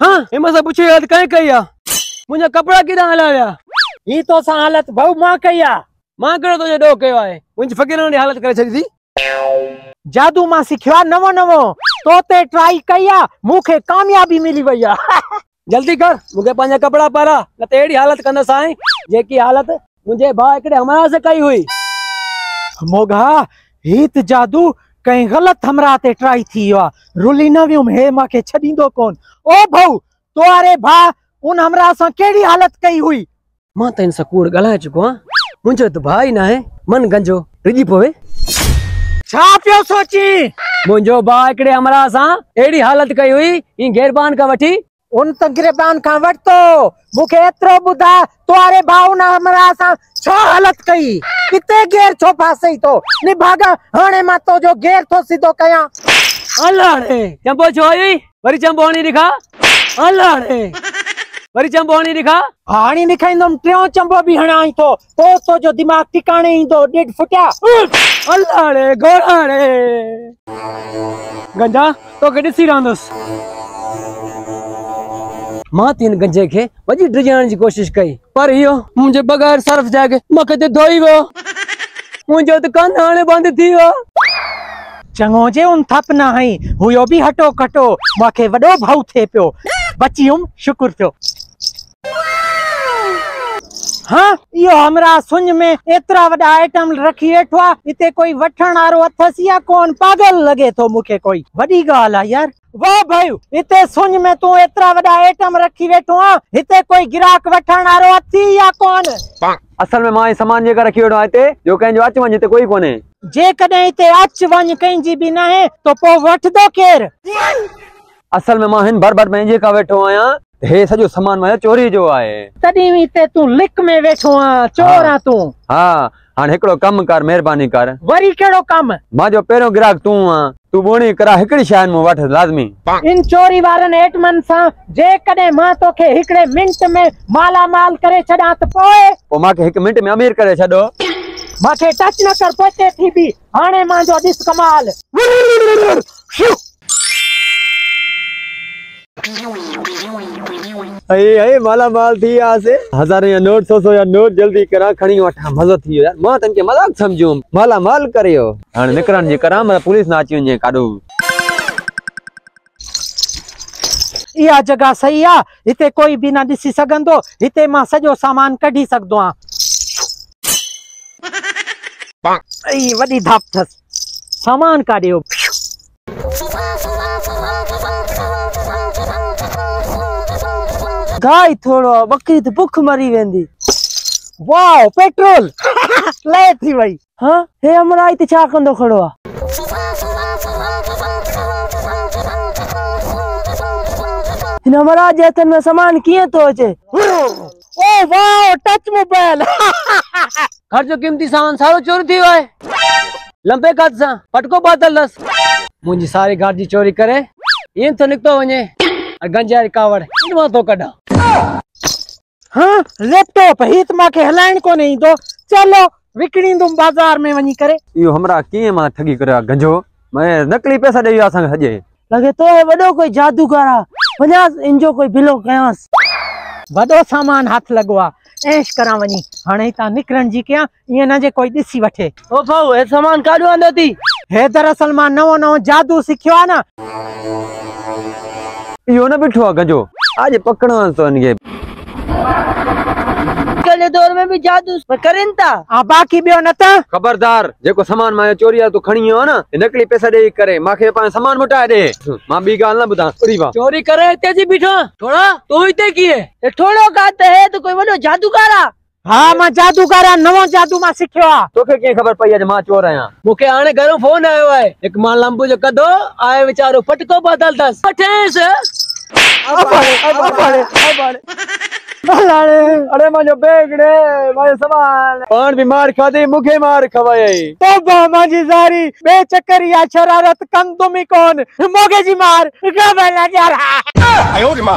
हाँ हिम्मत से पूछे हालत कहीं कही आ मुझे कपड़ा किदा हलाया ही तो सा हालत भाऊ मां कया मां करो तो जो डो कयो आहे मुझे फकीरन दी हालत करे छड़ी थी जादू मां सिखियो नवो नवो तो ते ट्राई कया मुखे कामयाबी मिली वया जल्दी कर मुझे पंजा कपड़ा पारा न ते एड़ी हालत कंदा साई जेकी हालत मुझे भा एकड़े हमरा से कई हुई मोगा हित जादू कहीं गलत हमरा ते ट्राई थी वा रुली न वियुम हे मां के छडींदो कोन ओ भाऊ तोरे भा उन हमरा सा केड़ी हालत कई हुई मां त इन सकूड़ गलाए चुको हां मुझे तो भाई ना है मन गंजो रिजी पोवे छा पियो सोची मुझो भा एकड़े हमरा सा एड़ी हालत कई हुई ई गेरबान का वठी उन त गिरबान का वटतो मुखे एतरो बुधा तोरे भाऊ ना हमरा सा छा हालत कई किते गेर छो फासई तो नि भागा हाने मा तो जो गेर तो सीधो कया अल्लाह चंपो छोई वरी चंपोणी दिखा अल्लाह वरी चंपोणी दिखा हाणी दिखाइंदम ट्रियो चंपो भी हणाई तो जो दिमाग ठिकाने इंदो डेढ़ फुटिया अल्लाह रे गोरा रे गंजा तो के दिसी रांदस मां तीन गंजे के वजी ड्रिजाण जी कोशिश कई पर यो मुझे बगैर सर्फ जाके मके ते धोई वो मुझे तो कान हाने बंद थी वो चंगो जे उन थप ना हई हुयो भी हटो कटो माके वडो भाऊ थे पियो बचियुम शुक्र पियो हाँ यो हमरा सुन में एतरा वडा आइटम रखी वेठवा इते कोई वठण आरो अथसिया कोन पागल लगे तो मुखे कोई वडी गाल आ यार वाह भाई इते सुन में तू एतरा वडा आइटम रखी वेठो इते कोई गिराक वठण आरो अथी या कोन असल में मां सामान जेका रखी वेठो आते जो कहीं जो अच वने ते कोई कोने जे कदे इते अच वन कहीं जी भी ना है तो पो वठ दो केर असल में मां हिन भर भर में जेका वेठो आया हे सजो सामान मां चोरी जो आए तडी भी ते तू लिक में वेठो आ चोरा तू हां हां एकड़ो काम कर मेहरबानी कर वरी केड़ो काम मां जो पेरो ग्राहक तू आ तू बोणी करा एकड़ी शान में वठ लाजमी इन चोरी वारन एटमन सा जे कदे मां तो के एकड़े मिनट में माला माल करे छडा त पोए ओ मां के 1 मिनट में अमीर करे छडो मां के टच न कर पोते थी भी हाने मां जो दिस कमाल अये माला माल थी आसे हजार या नोट 100 या नोट जल्दी करा खणी वठा मजो थी यार मां तन के मजाक समझू माला माल करियो हां निकरण जे करा मैं पुलिस ना अची वने काडो या जगह सही आ इते कोई भी ना दिसी सकंदो इते मां सजो सामान कढी सकदो आ आई वडी धाप थस सामान काढियो गाय थोड़ो बकरी तो भूख मरी वेंदी वाओ पेट्रोल ले थी भाई हां हे हमरा इते छा कंदो खड़ो आ इन हमरा जेतन में सामान किए तो अचे ओ वाओ टच मोबाइल घर जो कीमती सामान सारो चोरी थी है लंबे कद सा पटको बादल दस मुझी सारी घर जी चोरी करे इन तो निकतो वने और गंजा कावड़ इनवा तो कढा हाँ लैपटॉप हित मा के हलाइन को नहीं दो चलो विकणी तुम बाजार में वनी करे यो हमरा किए मा ठगी करे गंजो मैं नकली पैसा देई आसा हजे लगे तो वडो कोई जादूगर आ 50 इंजो कोई बिलो कयास वडो सामान हाथ लगवा ऐश करा वनी हाने ता निकरण जी क्या ये ना जे कोई दिसी वठे ओ भाऊ ए सामान काडो आंदो थी हे दरअसल मा नवो नवो जादू सिखियो आ ना यो न बिठो गंजो आज पकड़ो तो इनके कले दौर में भी जादू करेन ता आ बाकी बियो न ता खबरदार जेको सामान मां चोरी आ तो खणी हो ना नकली पैसा दे करे माखे पाए सामान मुटाए दे मां बी गाल ना बुधा उड़ी वा चोरी करे तेजी बिठो थोड़ा तो इते किए ए थोड़ो गात है तो कोई वडो जादूगर आ हां मां जादूगर आ नवो जादू मां सिखियो आ तोके के खबर पई आज मां चोर आया मुके आने घरो फोन आयो है एक मां लंबू जो कदो आए बेचारो पटको बदल दस ठेस अरे मां जो बेगड़े मां सामान पान भी मार खादी मुखे मार खवाई तो माजी जारी बे चक्कर या शरारत कंदुमी कौन मोगे जी मार गबला जा रहा आयो रे मां